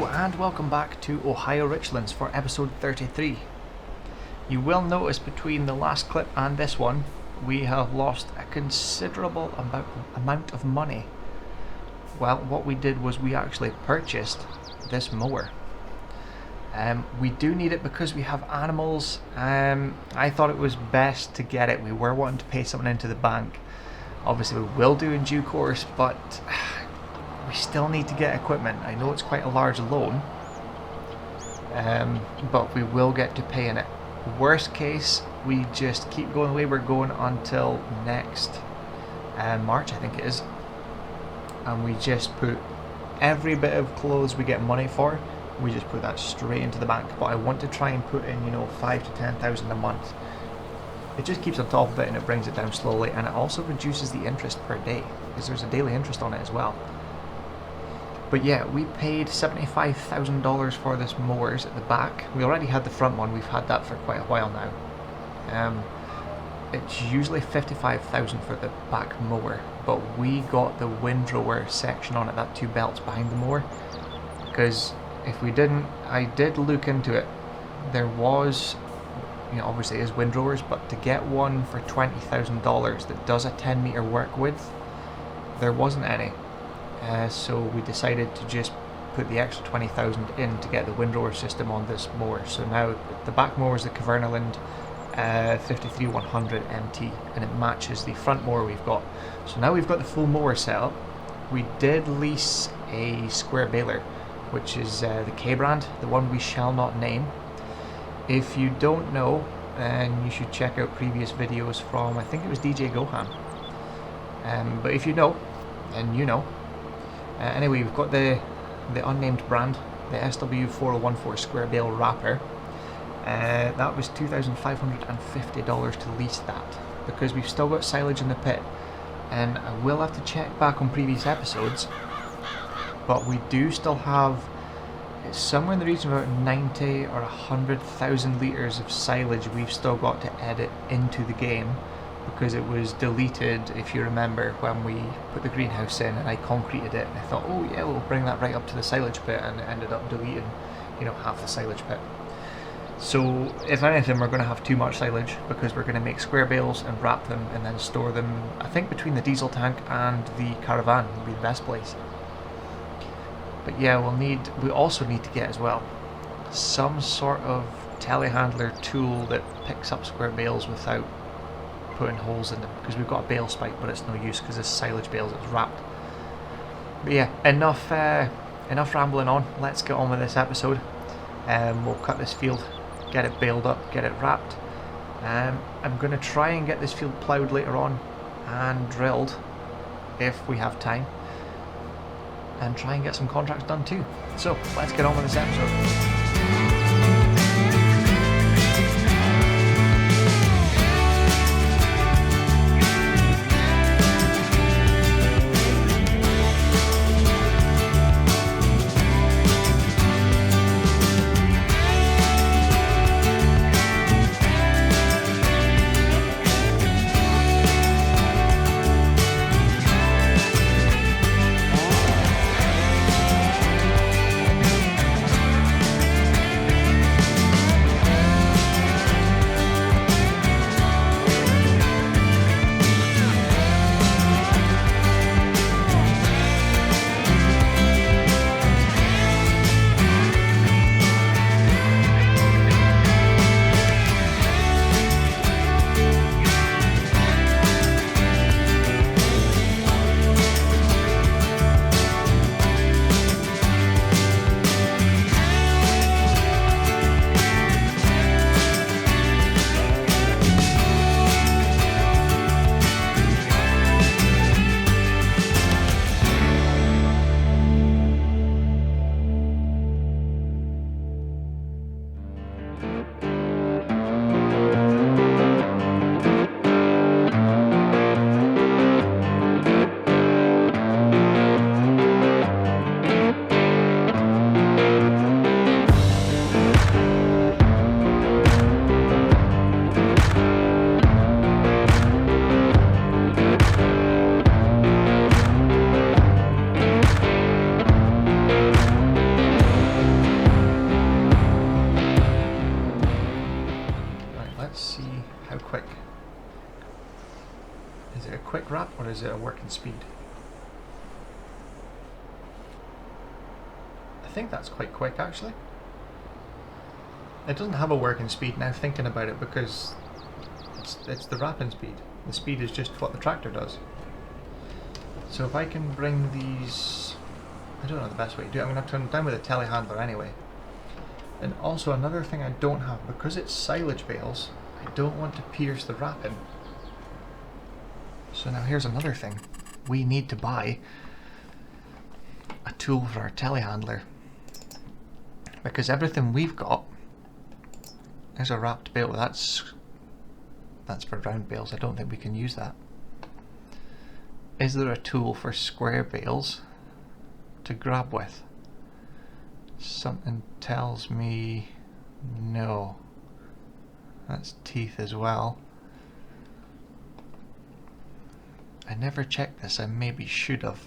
Hello and welcome back to Ohio Richlands for episode 33. You will notice between the last clip and this one, we have lost a considerable amount of money. Well, what we did was we actually purchased this mower. We do need it because we have animals. I thought it was best to get it. We were wanting to pay something into the bank. Obviously we will do in due course, but we still need to get equipment. I know it's quite a large loan, but we will get to paying it. Worst case, we just keep going the way we're going until next March, I think it is, and we just put every bit of clothes we get money for, we just put that straight into the bank. But I want to try and put in, 5,000 to 10,000 a month. It just keeps on top of it and it brings it down slowly, and it also reduces the interest per day because there's a daily interest on it as well. But yeah, we paid $75,000 for this mowers at the back. We already had the front one, we've had that for quite a while now. It's usually $55,000 for the back mower, but we got the windrower section on it, that two belts behind the mower, because if we didn't, I did look into it. There was, obviously it is windrowers, but to get one for $20,000 that does a 10 meter work width, there wasn't any. So we decided to just put the extra 20,000 in to get the windrower system on this mower. So now the back mower is the Kverneland 53100 MT, and it matches the front mower we've got. So now we've got the full mower set up. We did lease a square baler, which is the K brand, the one we shall not name. If you don't know, then you should check out previous videos from, I think it was DJ Gohan. But if you know, then you know. Anyway, we've got the unnamed brand, the SW4014 square bale wrapper. That was $2,550 to lease that, because we've still got silage in the pit, and I will have to check back on previous episodes, but we do still have, it's somewhere in the region of about 90 or 100,000 litres of silage we've still got to edit into the game, because it was deleted, if you remember, when we put the greenhouse in and I concreted it, and I thought, oh yeah, we'll bring that right up to the silage pit, and it ended up deleting, half the silage pit. So if anything, we're going to have too much silage, because we're going to make square bales and wrap them and then store them, I think between the diesel tank and the caravan would be the best place. But yeah, we also need to get as well some sort of telehandler tool that picks up square bales without putting holes in them, because we've got a bale spike, but it's no use because it's silage bales, it's wrapped. But yeah, enough rambling on. Let's get on with this episode. We'll cut this field, get it baled up, get it wrapped. I'm going to try and get this field ploughed later on and drilled if we have time, and try and get some contracts done too. So let's get on with this episode. it a quick wrap or is it a working speed? I think that's quite quick actually. It doesn't have a working speed now thinking about it because it's the wrapping speed. The speed is just what the tractor does. So if I can bring these, I don't know the best way to do it. I'm going to have to turn it down with a telehandler anyway. And also another thing I don't have, because it's silage bales, I don't want to pierce the wrapping. So now here's another thing. We need to buy a tool for our telehandler. Because everything we've got is a wrapped bale. That's for round bales. I don't think we can use that. Is there a tool for square bales to grab with? Something tells me no. That's teeth as well. I never checked this. I maybe should have.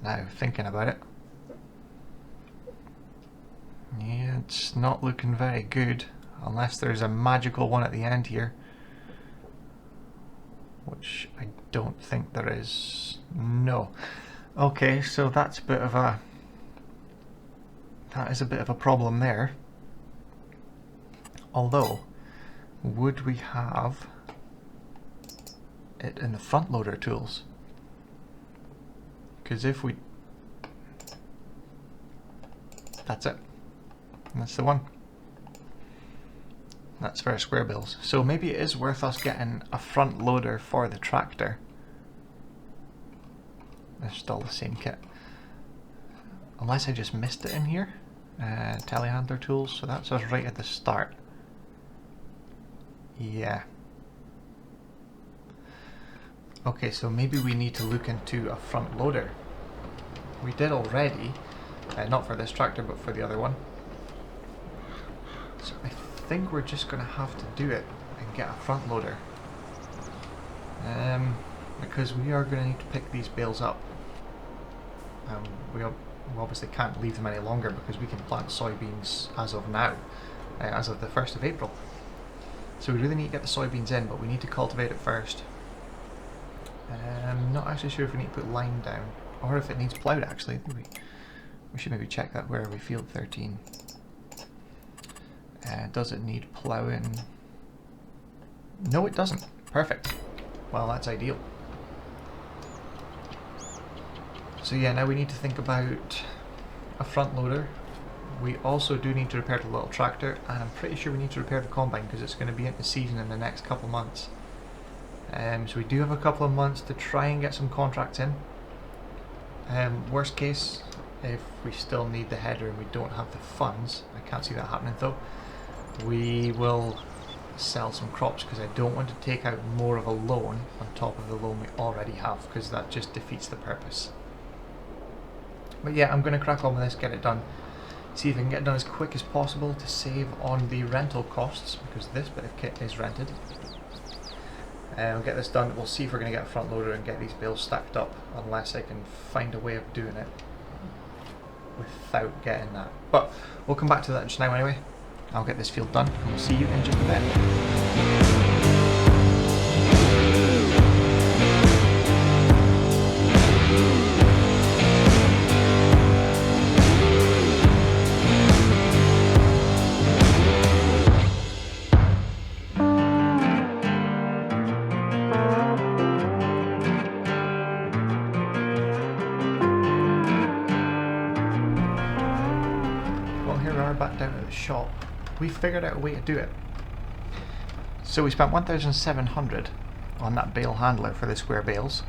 Now thinking about it. Yeah, it's not looking very good. Unless there's a magical one at the end here. Which I don't think there is. No. Okay, so that's a bit of a... That is a bit of a problem there. Although, would we have it in the front loader tools? Because if we... That's it. That's the one. That's for our square bales. So maybe it is worth us getting a front loader for the tractor. It's still the same kit. Unless I just missed it in here. Telehandler tools, so that's us right at the start. Yeah. Okay, so maybe we need to look into a front loader. We did already, not for this tractor but for the other one. So I think we're just going to have to do it and get a front loader. Because we are going to need to pick these bales up. We obviously can't leave them any longer because we can plant soybeans as of now, as of the 1st of April. So we really need to get the soybeans in, but we need to cultivate it first. I'm not actually sure if we need to put lime down, or if it needs plowed actually. We should maybe check that. Where are we? Field 13. Does it need ploughing? No, it doesn't. Perfect. Well, that's ideal. So yeah, now we need to think about a front loader. We also do need to repair the little tractor, and I'm pretty sure we need to repair the combine because it's going to be into season in the next couple months. So we do have a couple of months to try and get some contracts in. Worst case, if we still need the header and we don't have the funds, I can't see that happening though, we will sell some crops because I don't want to take out more of a loan on top of the loan we already have, because that just defeats the purpose. But yeah, I'm going to crack on with this, get it done, see if I can get it done as quick as possible to save on the rental costs, because this bit of kit is rented. We'll get this done. We'll see if we're going to get a front loader and get these bales stacked up, unless I can find a way of doing it without getting that. But we'll come back to that just now anyway. I'll get this field done and we'll see you in just a bit. Back down at the shop, we figured out a way to do it. So we spent 1,700 on that bale handler for the square bales,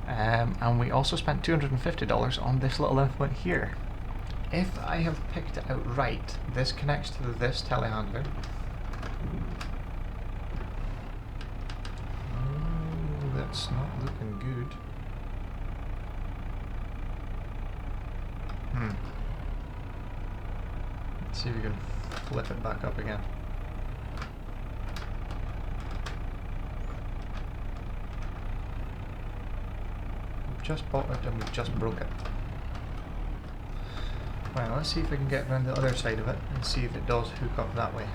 and we also spent $250 on this little implement here. If I have picked it out right, this connects to this telehandler. Oh, that's not looking good. See if we can flip it back up again. We've just bought it and we've just broke it. Right, let's see if we can get around the other side of it and see if it does hook up that way.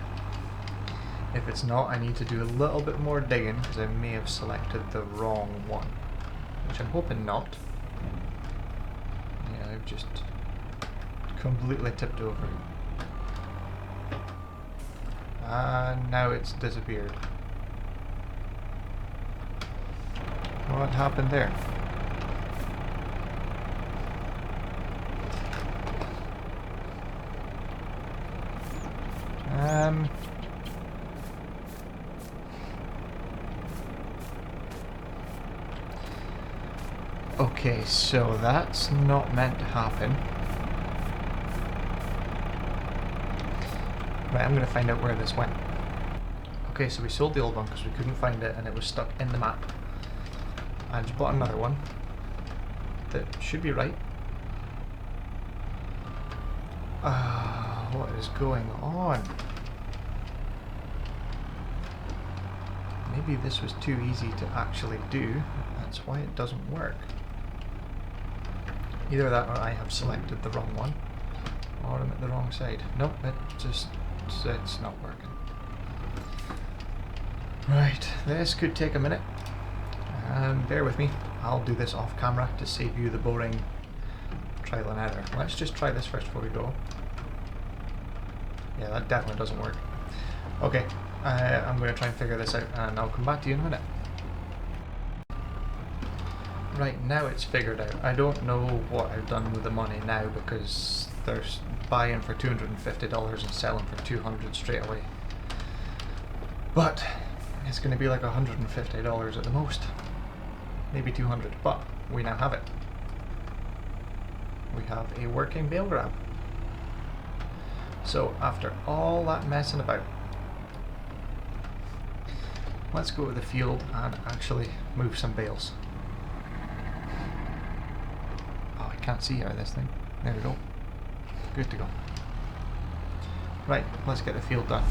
If it's not, I need to do a little bit more digging because I may have selected the wrong one, which I'm hoping not. Yeah, I've just completely tipped over. And now it's disappeared. What happened there? Okay, so that's not meant to happen. Right, I'm going to find out where this went. Okay, so we sold the old one because we couldn't find it and it was stuck in the map. I just bought another one that should be right. What is going on? Maybe this was too easy to actually do. That's why it doesn't work. Either that or I have selected the wrong one, or I'm at the wrong side. Nope, it's not working. Right, this could take a minute. Bear with me. I'll do this off camera to save you the boring trial and error. Let's just try this first before we go. Yeah, that definitely doesn't work. Okay, I'm going to try and figure this out and I'll come back to you in a minute. Right, now it's figured out. I don't know what I've done with the money now because they're buying for $250 and selling for $200 straight away. But it's going to be like $150 at the most. Maybe $200, but we now have it. We have a working bale grab. So after all that messing about, let's go to the field and actually move some bales. Oh, I can't see out of this thing. There we go. Good to go. Right, let's get the field done.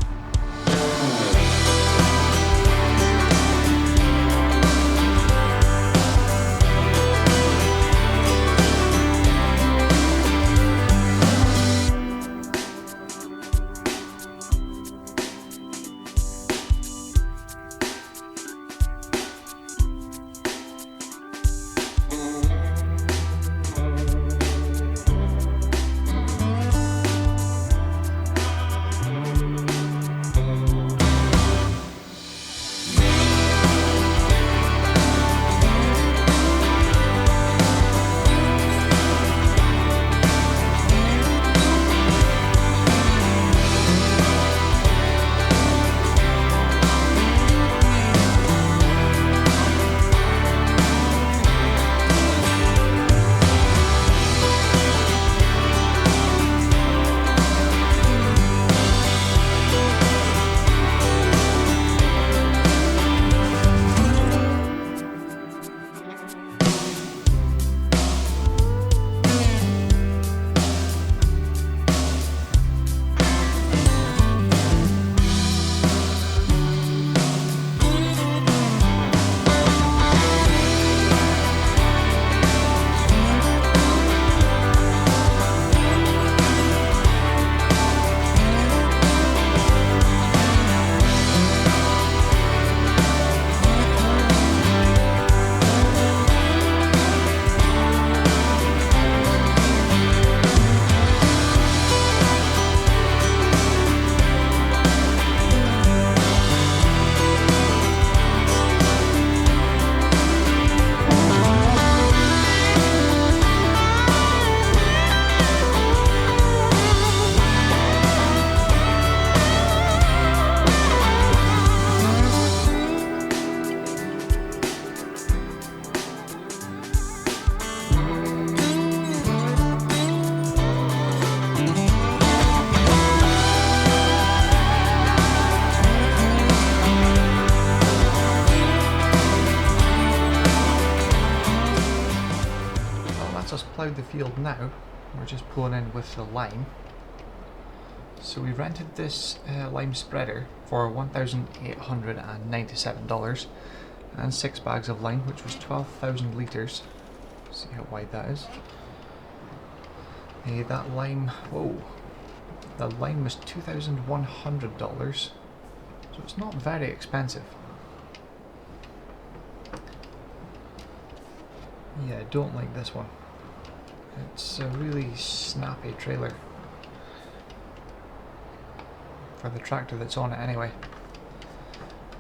Plowed the field now. We're just pulling in with the lime. So we rented this lime spreader for $1,897 and 6 bags of lime, which was 12,000 litres. See how wide that is. That lime, whoa, the lime was $2,100. So it's not very expensive. Yeah, I don't like this one. It's a really snappy trailer for the tractor that's on it anyway.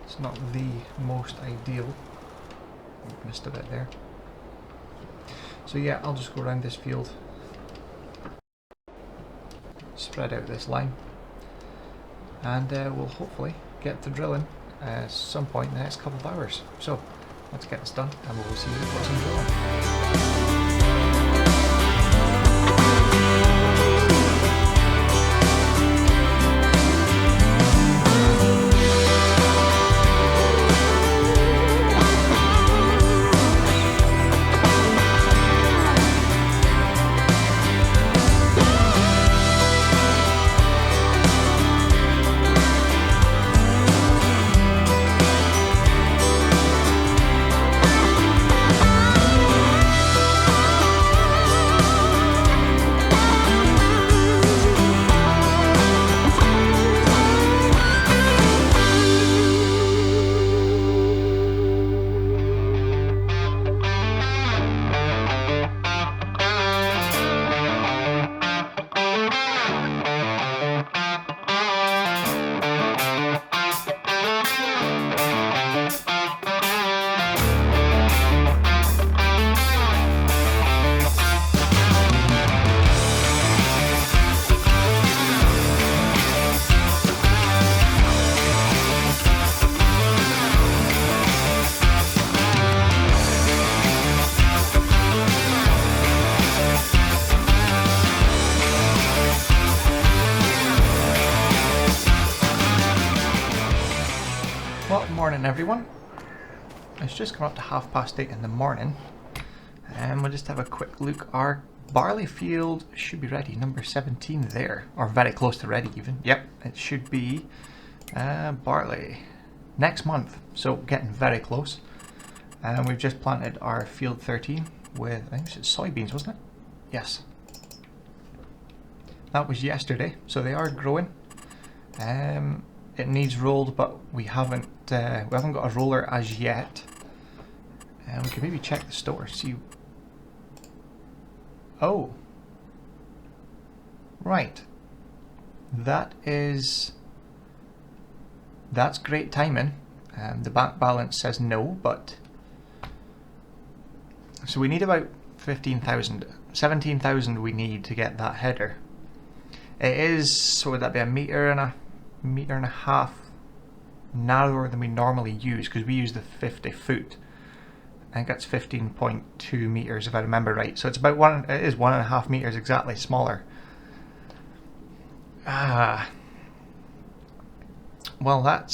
It's not the most ideal. Missed a bit there. So yeah, I'll just go around this field, spread out this line, and we'll hopefully get to drilling at some point in the next couple of hours. So let's get this done and we'll see you for some drilling. Well, morning everyone. It's just come up to 8:30 in the morning, and we'll just have a quick look. Our barley field should be ready, number 17 there, or very close to ready even. Yep, it should be barley next month, so getting very close. And we've just planted our field 13 with, I think it's soybeans, wasn't it? Yes. That was yesterday, so they are growing. It needs rolled, but we haven't got a roller as yet. And we can maybe check the store, see. Oh, right. That's great timing. The bank balance says no, but so we need about 15,000, 17,000 we need to get that header. It is, so would that be a meter and a half narrower than we normally use, because we use the 50 foot. I think that's 15.2 meters if I remember right. So it's about it is 1.5 meters exactly smaller. Well, that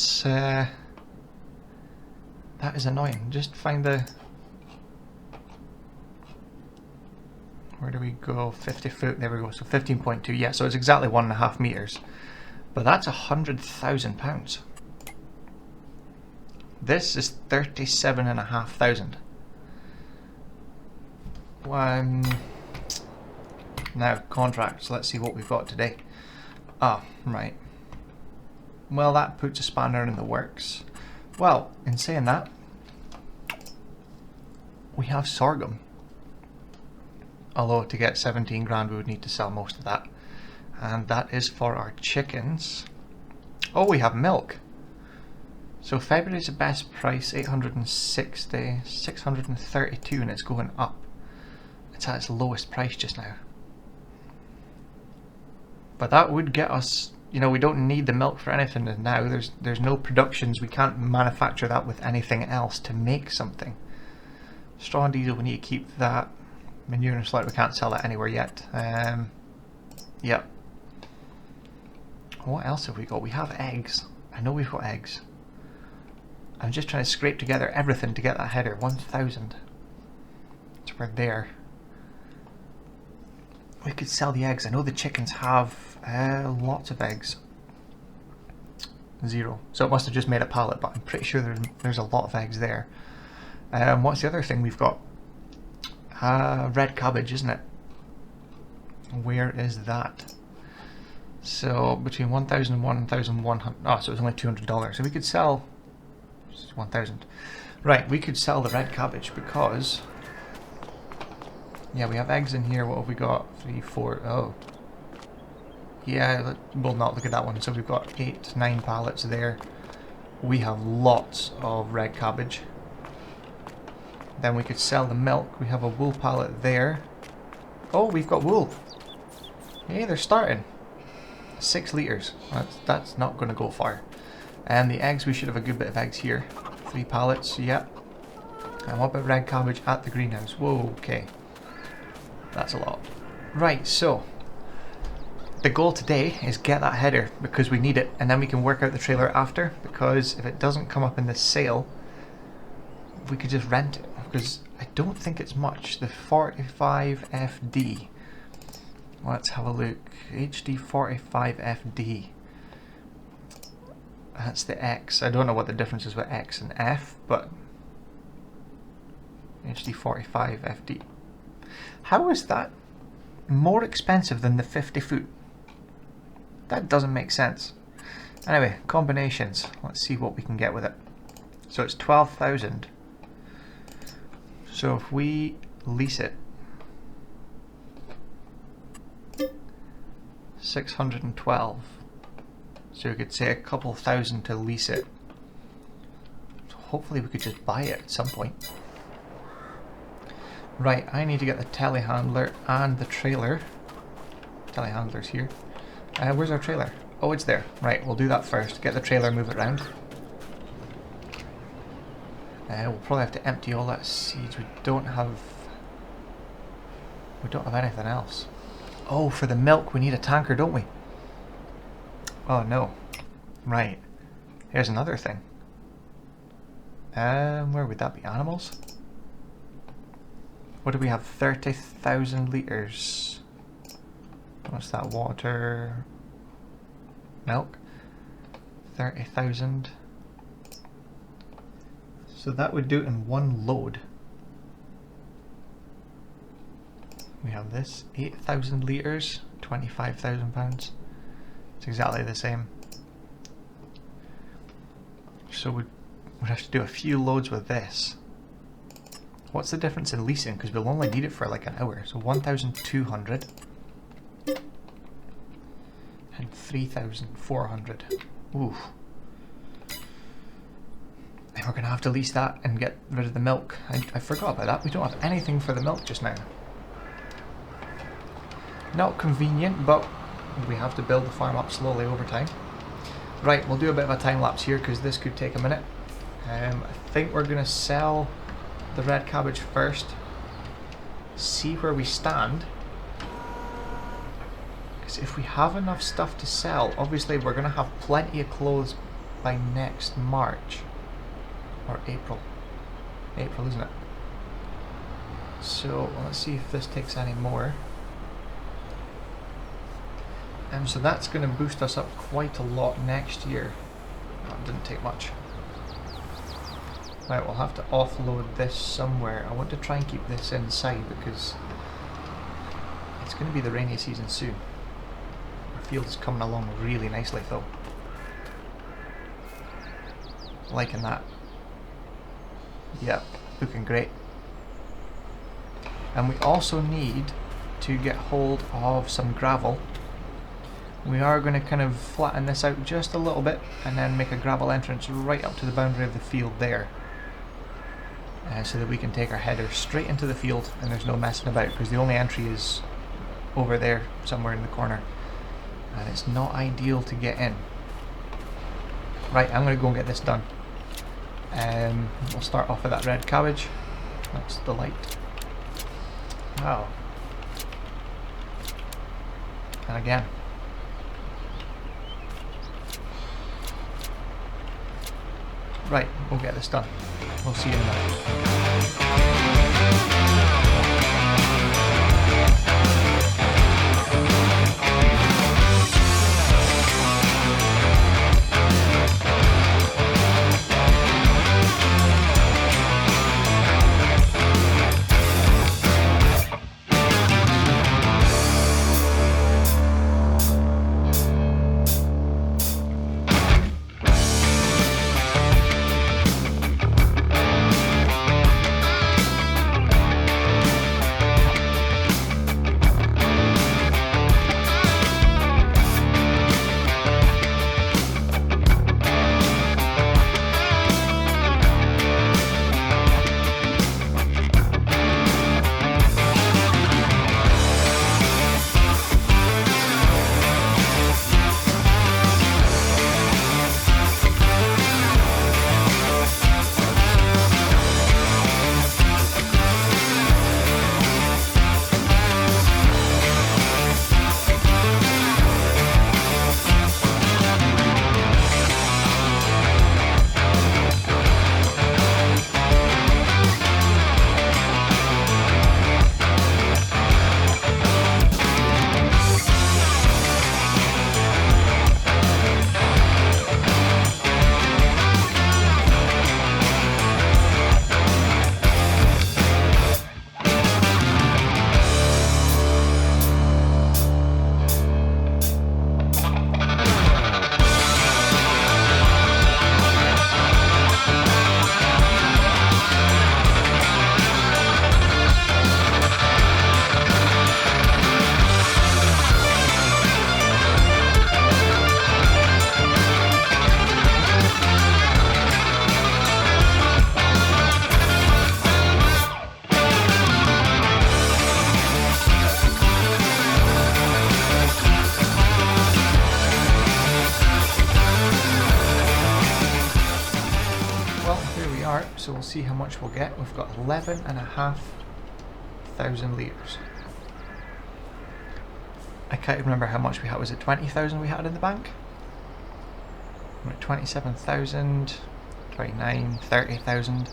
is annoying. Just find the, where do we go? 50 foot, there we go. So 15.2, yeah, so it's exactly 1.5 meters. But that's £100,000. This is 37,500. Now contracts. Let's see what we've got today. Ah, right. Well, that puts a spanner in the works. Well, in saying that, we have sorghum. Although to get 17 grand, we would need to sell most of that. And that is for our chickens. Oh, we have milk. So February's the best price, 860, 632, and it's going up. It's at its lowest price just now. But that would get us, you know, we don't need the milk for anything now. There's no productions, we can't manufacture that with anything else to make something. Straw and diesel, we need to keep that. Manure and slurry, we can't sell that anywhere yet. Yep. What else have we got? We have eggs. I know we've got eggs. I'm just trying to scrape together everything to get that header. 1,000. So we're there. We could sell the eggs. I know the chickens have lots of eggs. 0. So it must have just made a pallet, but I'm pretty sure there's a lot of eggs there. What's the other thing we've got? Red cabbage, isn't it? Where is that? So between 1,000 and 1,100. Oh, so it was only $200. So we could sell 1,000. Right, we could sell the red cabbage because, yeah, we have eggs in here. What have we got? 3, 4. Oh, yeah. We'll not look at that one. So we've got 8, 9 pallets there. We have lots of red cabbage. Then we could sell the milk. We have a wool pallet there. Oh, we've got wool. Hey, they're starting. 6 litres. That's not going to go far. And the eggs, we should have a good bit of eggs here. 3 pallets, yeah. And what about red cabbage at the greenhouse? Whoa, okay. That's a lot. Right, so the goal today is get that header because we need it, and then we can work out the trailer after, because if it doesn't come up in this sale, we could just rent it, because I don't think it's much. The 45FD. Let's have a look. HD 45FD. That's the X. I don't know what the difference is with X and F, but HD 45FD. How is that more expensive than the 50 foot? That doesn't make sense. Anyway, combinations. Let's see what we can get with it. So it's 12,000. So if we lease it, 612. So we could say a couple thousand to lease it. So hopefully we could just buy it at some point. Right, I need to get the telehandler and the trailer. Telehandler's here. Where's our trailer? Oh, it's there. Right, we'll do that first. Get the trailer, move it around. We'll probably have to empty all that seeds. We don't have anything else. Oh, for the milk we need a tanker, don't we? Oh no. Right. Here's another thing. Where would that be? Animals? What do we have? 30,000 litres. What's that? Water. Milk. 30,000. So that would do it in one load. We have this. 8,000 litres. 25,000 pounds. It's exactly the same. So we'd have to do a few loads with this. What's the difference in leasing? Because we'll only need it for like an hour. So 1,200 and 3,400. Oof. Then we're going to have to lease that and get rid of the milk. I forgot about that. We don't have anything for the milk just now. Not convenient, but we have to build the farm up slowly over time. Right, we'll do a bit of a time lapse here because this could take a minute. I think we're going to sell the red cabbage first. See where we stand. Because if we have enough stuff to sell, obviously we're going to have plenty of clothes by next March. Or April. April, isn't it? So let's see if this takes any more. So that's going to boost us up quite a lot next year. Oh, it didn't take much. Right, we'll have to offload this somewhere. I want to try and keep this inside because it's going to be the rainy season soon. Our field is coming along really nicely though. Liking that. Yep, looking great. And we also need to get hold of some gravel. We are going to kind of flatten this out just a little bit and then make a gravel entrance right up to the boundary of the field there. So that we can take our header straight into the field and there's no messing about because the only entry is over there somewhere in the corner. And it's not ideal to get in. Right, I'm going to go and get this done. We'll start off with that red cabbage. That's the light. Wow. And again. Right, we'll get this done. We'll see you in a minute. see how much we'll get. We've got 11,500 litres. I can't remember how much we had. Was it 20,000 we had in the bank? We're at 27,000, 29, 30,000.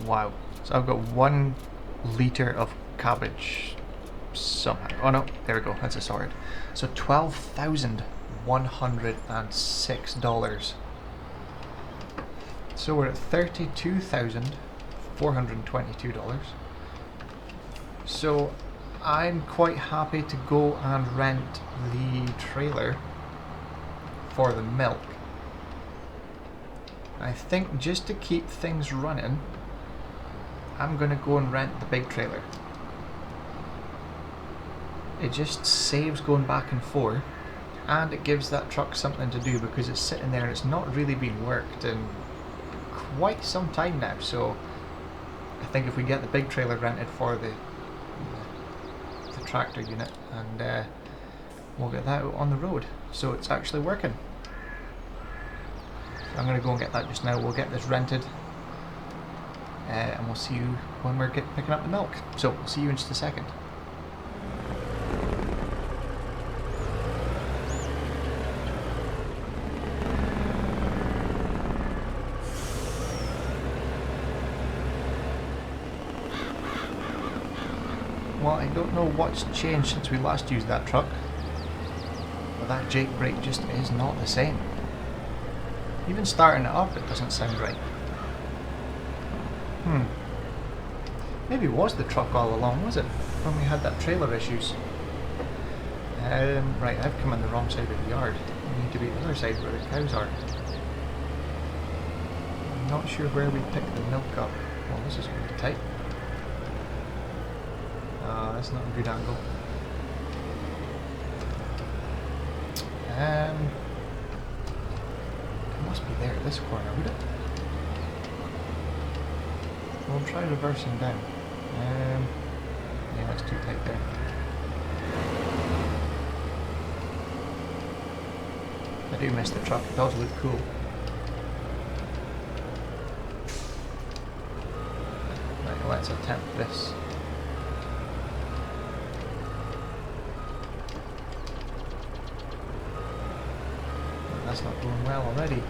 Wow. So I've got 1 litre of cabbage somehow. Oh no, there we go, that's a sorted. So $12,106. So we're at $32,422. So I'm quite happy to go and rent the trailer for the milk. I think just to keep things running, I'm gonna go and rent the big trailer. It just saves going back and forth, and it gives that truck something to do because it's sitting there and it's not really been worked in quite some time now. So I think if we get the big trailer rented for the tractor unit, and we'll get that out on the road so it's actually working. So I'm going to go and get that just now. We'll get this rented, and we'll see you when we're picking up the milk. So we'll see you in just a second. Well, I don't know what's changed since we last used that truck, but that Jake brake just is not the same. Even starting it up, it doesn't sound right. Maybe it was the truck all along, was it? When we had that trailer issues. Right, I've come on the wrong side of the yard. We need to be the other side where the cows are. I'm not sure where we picked the milk up. Well, this is going to be tight. That's not a good angle. It must be there at this corner, would it? We'll try reversing down. Yeah, it's too tight there. I do miss the truck, it does look cool. Right, let's attempt this. That's not going well already.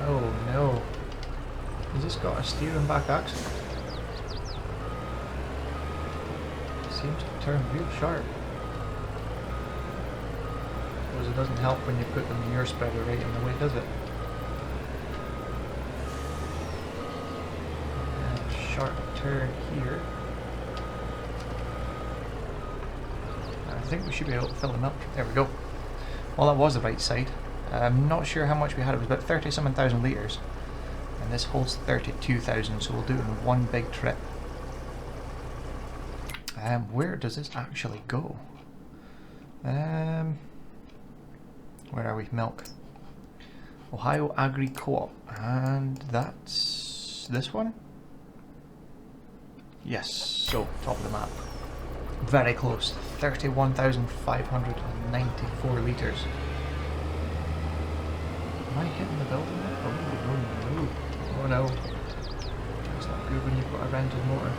Oh no. Has this got a steering back axle? Seems to turn real sharp. Suppose it doesn't help when you put the manure spreader right in the way, does it? And sharp turn here. I think we should be able to fill them up. There we go. Well, that was the right side. I'm not sure how much we had. It was about 37,000 litres. And this holds 32,000, so we'll do it in one big trip. Where does this actually go? Where are we? Milk. Ohio Agri Co-op. And that's this one? Yes, so top of the map. Very close. 31,594 litres. Am I hitting the building there? Oh no. Oh no. That's not good when you've got a rented motor.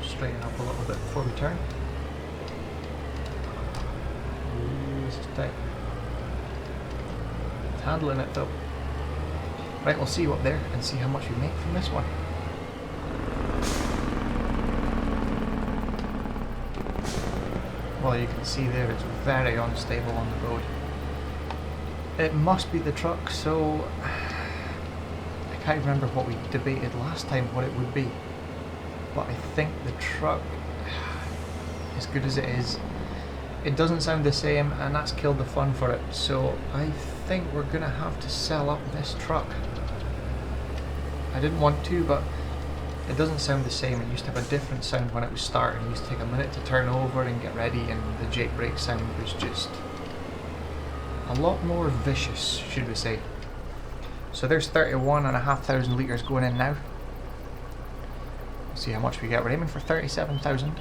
Straighten up a little bit before we turn. Ooh, this is tight. It's handling it though. Right, we'll see you up there and see how much we make from this one. Well, you can see there it's very unstable on the road. It must be the truck, so I can't remember what we debated last time what it would be. But I think the truck, as good as it is, it doesn't sound the same, and that's killed the fun for it. So I think we're gonna have to sell up this truck. I didn't want to, but it doesn't sound the same. It used to have a different sound when it was starting. It used to take a minute to turn over and get ready, and the Jake brake sound was just a lot more vicious, should we say. So there's 31,500 litres going in now. See how much we get. We're aiming for 37,000.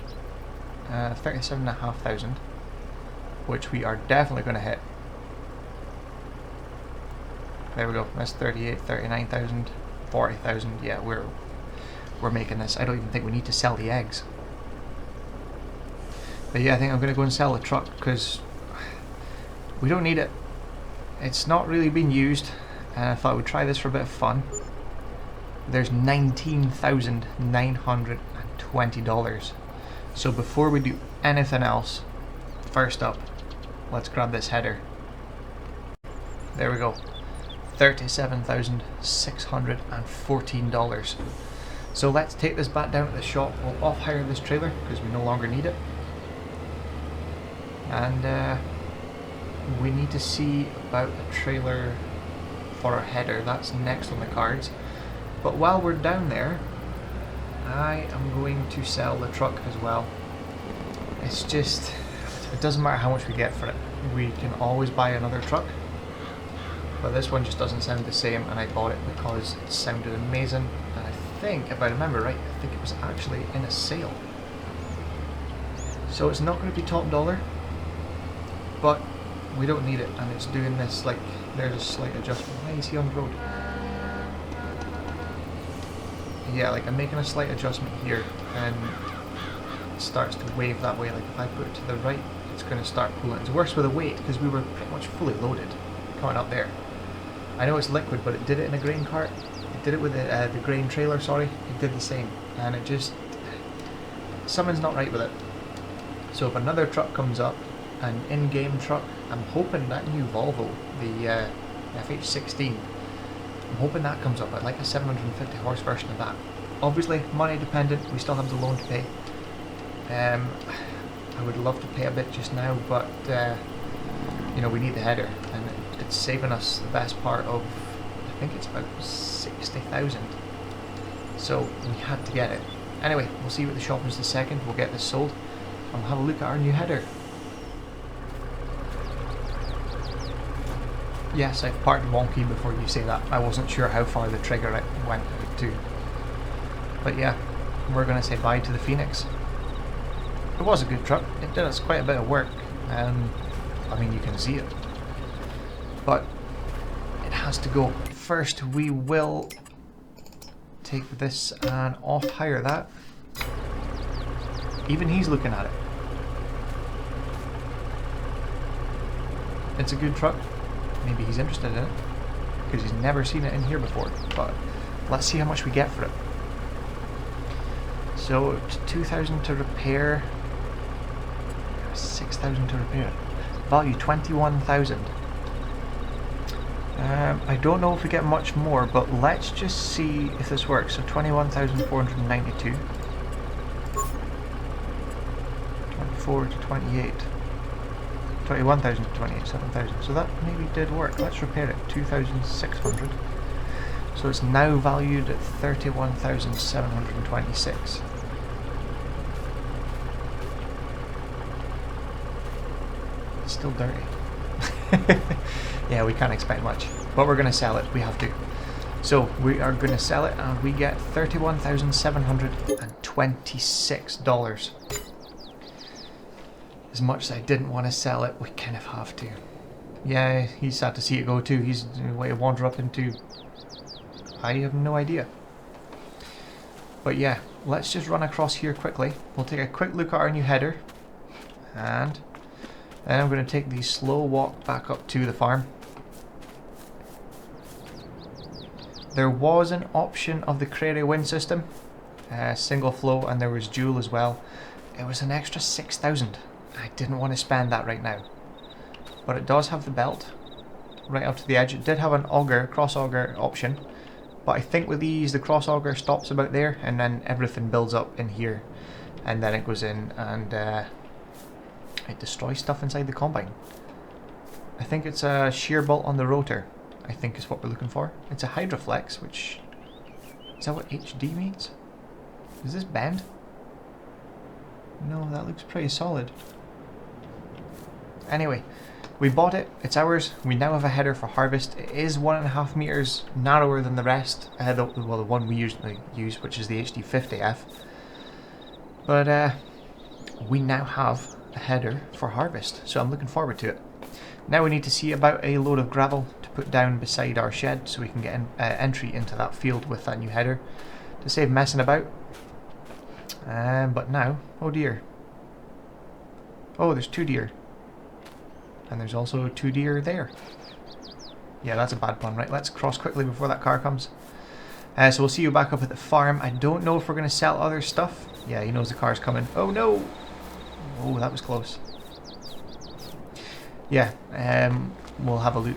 37,500. Which we are definitely going to hit. There we go. That's 38, 39,000, 40,000. Yeah, we're making this. I don't even think we need to sell the eggs. But yeah, I think I'm going to go and sell the truck because we don't need it. It's not really been used, and I thought we'd try this for a bit of fun. There's $19,920. So before we do anything else, first up, let's grab this header. There we go. $37,614. So let's take this back down to the shop. We'll off-hire this trailer because we no longer need it. And we need to see about a trailer for our header. That's next on the cards. But while we're down there, I am going to sell the truck as well. It's just, it doesn't matter how much we get for it. We can always buy another truck. But this one just doesn't sound the same, and I bought it because it sounded amazing. And I think, if I remember right, I think it was actually in a sale. So it's not going to be top dollar, but we don't need it, and it's doing this, like, there's a slight adjustment. Why is he on the road? Yeah, like I'm making a slight adjustment here, and it starts to wave that way. Like if I put it to the right, it's going to start pulling. It's worse with the weight because we were pretty much fully loaded coming up there. I know it's liquid, but it did it in a grain cart. It did it with the grain trailer, sorry. It did the same, and it just, something's not right with it. So if another truck comes up, an in-game truck, I'm hoping that new Volvo, the FH16, I'm hoping that comes up. I'd like a 750 horse version of that. Obviously, money dependent, we still have the loan to pay. I would love to pay a bit just now, but you know, we need the header, and it's saving us the best part of, I think it's about 60,000. So we had to get it. Anyway, we'll see you at the shop in just a second. We'll get this sold, and we'll have a look at our new header. Yes, I've parked wonky before you say that. I wasn't sure how far the trigger it went to. But yeah, we're going to say bye to the Phoenix. It was a good truck. It did us quite a bit of work. I mean, you can see it. But it has to go. First, we will take this and off-hire that. Even he's looking at it. It's a good truck. Maybe he's interested in it, because he's never seen it in here before. But let's see how much we get for it. So it's 2,000 to repair, 6,000 to repair it. Value 21,000. I don't know if we get much more, but let's just see if this works. So 21,492. 24 to 28. 21,000 to 28, 7,000. So that maybe did work. Let's repair it. 2,600. So it's now valued at 31,726. It's still dirty. Yeah, we can't expect much. But we're going to sell it. We have to. So we are going to sell it, and we get $31,726. As much as I didn't want to sell it, we kind of have to. Yeah, he's sad to see it go too. He's way to wander up into... I have no idea. But yeah, let's just run across here quickly. We'll take a quick look at our new header. And then I'm going to take the slow walk back up to the farm. There was an option of the Crary wind system. Single flow, and there was dual as well. It was an extra 6,000. I didn't want to spend that right now. But it does have the belt right up to the edge. It did have an auger, cross auger option. But I think with these, the cross auger stops about there, and then everything builds up in here. And then it goes in and it destroys stuff inside the combine. I think it's a shear bolt on the rotor, I think is what we're looking for. It's a Hydroflex, which... Is that what HD means? Does this bend? No, that looks pretty solid. Anyway, We bought it, it's ours. We now have a header for harvest. It is 1.5 meters narrower than the rest, the one we usually use, which is the HD50F. But we now have a header for harvest, so I'm looking forward to it. Now we need to see about a load of gravel to put down beside our shed so we can get entry into that field with that new header to save messing about. But now, oh dear. Oh, there's 2 deer. And there's also 2 deer there. Yeah, that's a bad pun. Right, let's cross quickly before that car comes. So we'll see you back up at the farm. I don't know if we're going to sell other stuff. Yeah, he knows the car's coming. Oh no! Oh, that was close. Yeah, we'll have a look.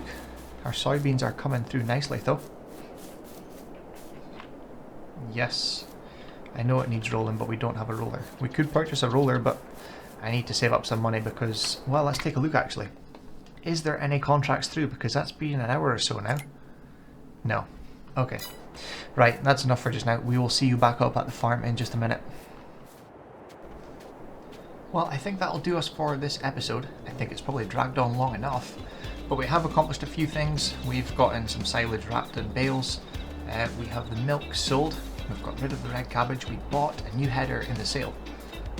Our soybeans are coming through nicely though. Yes. I know it needs rolling, but we don't have a roller. We could purchase a roller, but I need to save up some money because, well, let's take a look actually. Is there any contracts through? Because that's been an hour or so now. No. Okay. Right, that's enough for just now. We will see you back up at the farm in just a minute. Well, I think that'll do us for this episode. I think it's probably dragged on long enough, but we have accomplished a few things. We've gotten some silage wrapped in bales. We have the milk sold. We've got rid of the red cabbage. We bought a new header in the sale.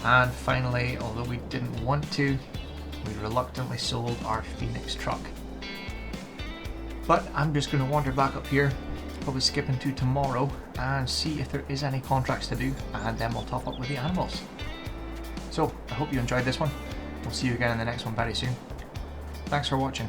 And finally, although we didn't want to, we reluctantly sold our Phoenix truck. But I'm just going to wander back up here, probably skip into tomorrow, and see if there is any contracts to do, and then we'll top up with the animals. So, I hope you enjoyed this one. We'll see you again in the next one very soon. Thanks for watching.